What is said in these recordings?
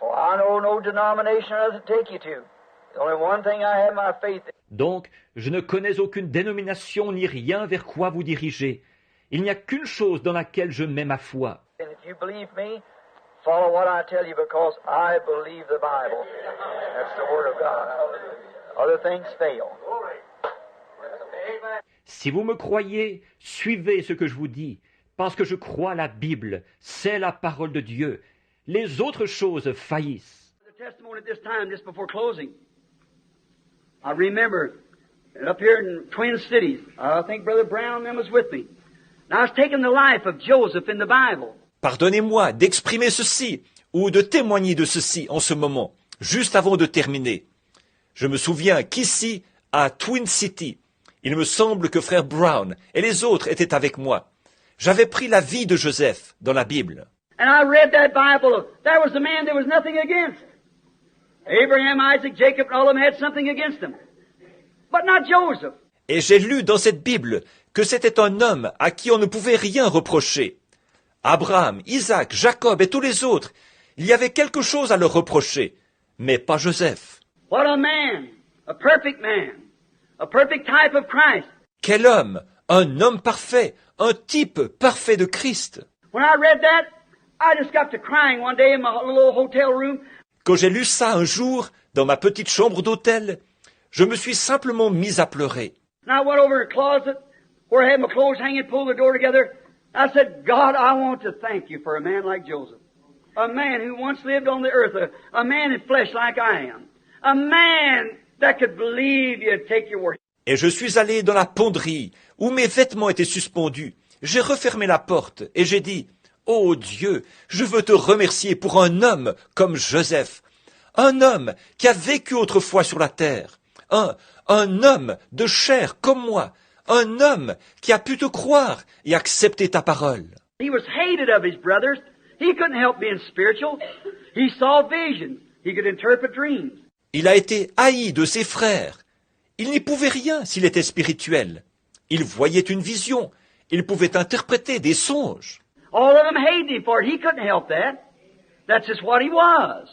For I know no denomination or other to take you to. The only one thing I have my faith in. Donc, je ne connais aucune dénomination ni rien vers quoi vous diriger. Il n'y a qu'une chose dans laquelle je mets ma foi. And if you believe me, follow what I tell you because I believe the Bible. That's the Word of God. Other things fail. Si vous me croyez, suivez ce que je vous dis, parce que je crois la Bible, c'est la parole de Dieu. Les autres choses faillissent. The testimony at this time, just before closing. I remember up here in Twin Cities, I think Brother Brown then was with me. And I was taking the life of Joseph in the Bible. Pardonnez-moi d'exprimer ceci ou de témoigner de ceci en ce moment, juste avant de terminer. Je me souviens qu'ici, à Twin City, il me semble que frère Brown et les autres étaient avec moi. J'avais pris la vie de Joseph dans la Bible. And I read that Bible. There was a man there was nothing against. Abraham, Isaac, Jacob, and all of them had something against them. But not Joseph. Et j'ai lu dans cette Bible que c'était un homme à qui on ne pouvait rien reprocher. Abraham, Isaac, Jacob et tous les autres, il y avait quelque chose à leur reprocher, mais pas Joseph. What a man, a perfect type of Christ. Quel homme, un homme parfait, un type parfait de Christ. When I read that, I just got to crying one day in my little hotel room. Quand j'ai lu ça un jour, dans ma petite chambre d'hôtel, je me suis simplement mis à pleurer. And I went over to the closet where I had my clothes hanging, pulled the door together. I said, God, I want to thank you for a man like Joseph. A man who once lived on the earth, a man in flesh like I am. A man that could believe you and take your word. Et je suis allé dans la ponderie, où mes vêtements étaient suspendus. J'ai refermé la porte et j'ai dit, ô Dieu, je veux te remercier pour un homme comme Joseph. Un homme qui a vécu autrefois sur la terre. Un homme de chair comme moi. Un homme qui a pu te croire et accepter ta parole. He was hated of his brothers. He couldn't help being spiritual. He saw visions. He could interpret dreams. Il a été haï de ses frères. Il n'y pouvait rien s'il était spirituel. Il voyait une vision. Il pouvait interpréter des songes. All of them hated him for it. He couldn't help that. That's just what he was.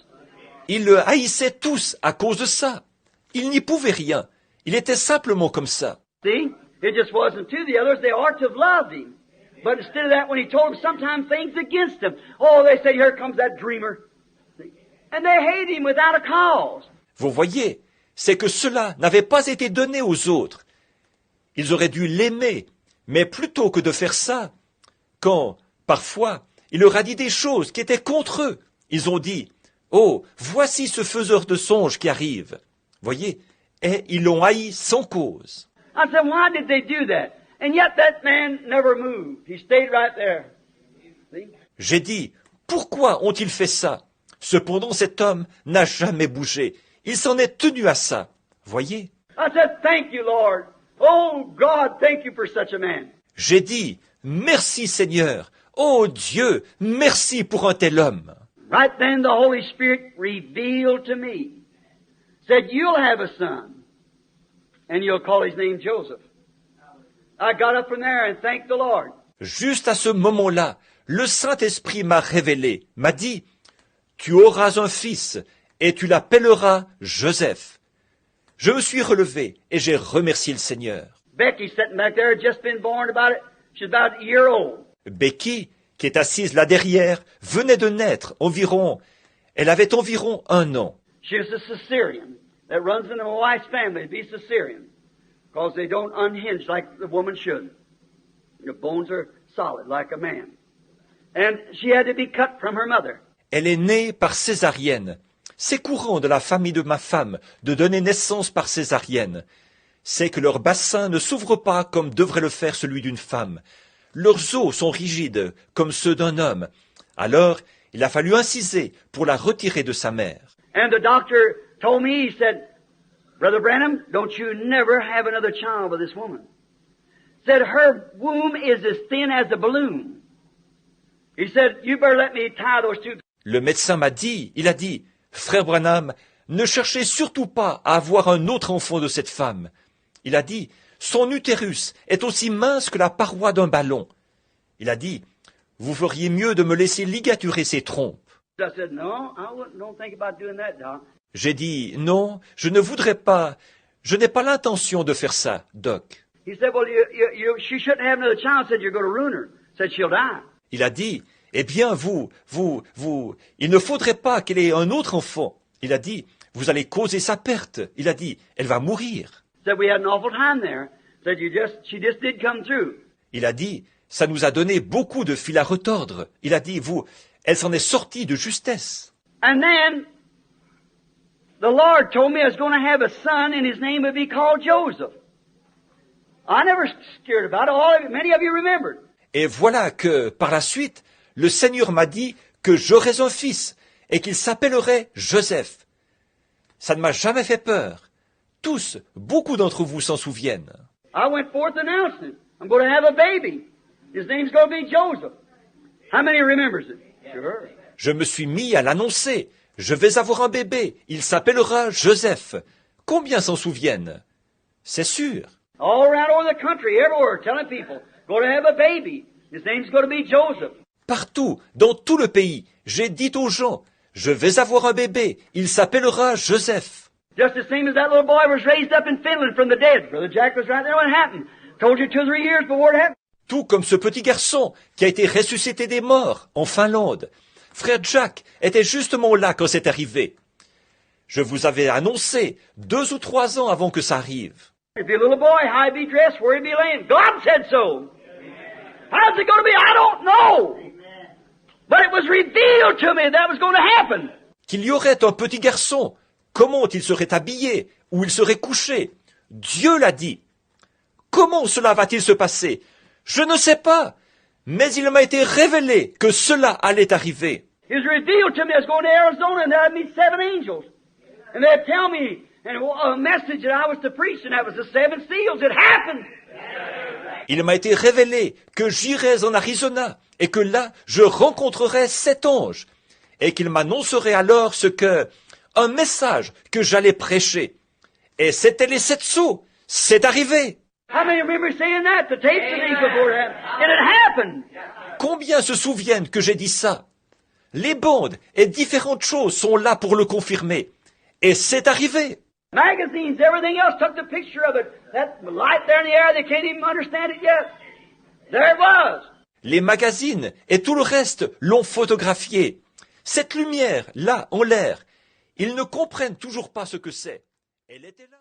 Ils le haïssaient tous à cause de ça. Il n'y pouvait rien. Il était simplement comme ça. See? It just wasn't to the others. They ought to have loved him. But instead of that, when he told them sometimes things against him, oh, they said, here comes that dreamer. See? And they hate him without a cause. Vous voyez, c'est que cela n'avait pas été donné aux autres. Ils auraient dû l'aimer, mais plutôt que de faire ça, quand, parfois, il leur a dit des choses qui étaient contre eux, ils ont dit, oh, voici ce faiseur de songes qui arrive. Voyez, et ils l'ont haï sans cause. I said, why did they do that? And yet that man never moved. He stayed right there. See? J'ai dit, pourquoi ont-ils fait ça? Cependant, cet homme n'a jamais bougé. Il s'en est tenu à ça. Voyez? I said, thank you, Lord. Oh, God, thank you for such a man. J'ai dit, merci Seigneur. Oh Dieu, merci pour un tel homme. Right then, the Holy Spirit revealed to me, said, you'll have a son, and you'll call his name Joseph. I got up from there and thanked the Lord. Juste à ce moment-là, le Saint-Esprit m'a révélé, m'a dit, tu auras un fils et tu l'appelleras Joseph. Je me suis relevé et j'ai remercié le Seigneur. Becky sitting back there had just been born she's about a year old. Becky, qui est assise là derrière, venait de naître elle avait environ 1 an. She was a Caesarean that runs into my wife's family to be Caesarean because they don't unhinge like the woman should. The bones are solid like a man. And she had to be cut from her mother. Elle est née par césarienne. C'est courant de la famille de ma femme de donner naissance par césarienne. C'est que leur bassin ne s'ouvre pas comme devrait le faire celui d'une femme. Leurs os sont rigides comme ceux d'un homme. Alors, il a fallu inciser pour la retirer de sa mère. And the doctor told me, he said, Brother Branham, don't you never have another child with this woman. Said her womb is as thin as a balloon. He said, you better let me tie those two. Le médecin m'a dit, il a dit, frère Branham, ne cherchez surtout pas à avoir un autre enfant de cette femme. Il a dit, son utérus est aussi mince que la paroi d'un ballon. Il a dit, vous feriez mieux de me laisser ligaturer ses trompes. I said, no, don't think about doing that, Doc. J'ai dit, non, je ne voudrais pas, je n'ai pas l'intention de faire ça, Doc. He said, well, she shouldn't have another child. Said, you're going to ruin her. Said, she'll die. Il a dit, eh bien, il ne faudrait pas qu'elle ait un autre enfant. Il a dit, vous allez causer sa perte. Il a dit, elle va mourir. Said, we had an awful time there. Said, she just did come through. Il a dit, ça nous a donné beaucoup de fil à retordre. Il a dit, elle s'en est sortie de justesse. And then, the Lord told me I was going to have a son and his name would be called Joseph. I never scared about it. Many of you remembered. Et voilà que, par la suite, le Seigneur m'a dit que j'aurais un fils et qu'il s'appellerait Joseph. Ça ne m'a jamais fait peur. Tous, beaucoup d'entre vous s'en souviennent. I went forth announcing it. I'm going to have a baby. His name's going to be Joseph. How many remembers it? Sure. Je me suis mis à l'annoncer. Je vais avoir un bébé. Il s'appellera Joseph. Combien s'en souviennent? C'est sûr. All around over the country, everywhere, telling people, going to have a baby. His name's going to be Joseph. Partout, dans tout le pays, j'ai dit aux gens, je vais avoir un bébé. Il s'appellera Joseph. Just the same as that little boy was raised up in Finland from the dead. Brother Jack was right there when it happened. Told you 2 or 3 years before it happened. Tout comme ce petit garçon qui a été ressuscité des morts en Finlande. Frère Jack était justement là quand c'est arrivé. Je vous avais annoncé 2 ou 3 ans avant que ça arrive. If be a little boy, how he be dressed, where he be laying. God said so. How's it going to be? I don't know. But it was revealed to me that was going to happen. Qu'il y aurait un petit garçon, comment il serait habillé, où il serait couché. Dieu l'a dit. Comment cela va-t-il se passer? Je ne sais pas. Mais il m'a été révélé que cela allait arriver. It was revealed to me I was going to Arizona and I'd meet 7 angels. And they'd tell me a message that I was to preach, and that was the 7 seals. It happened. Il m'a été révélé que j'irais en Arizona et que là, je rencontrerais 7 anges et qu'ils m'annonceraient alors un message que j'allais prêcher. Et c'était les 7 sceaux. C'est arrivé. How many remember saying that? The tapes and things before it happened. And it happened. Combien se souviennent que j'ai dit ça? Les bandes et différentes choses sont là pour le confirmer. Et c'est arrivé. Magazines, everything else took the picture of it. That light there in the air, they can't even understand it yet. There it was. Les magazines et tout le reste l'ont photographié. Cette lumière, là, en l'air, ils ne comprennent toujours pas ce que c'est. Elle était là.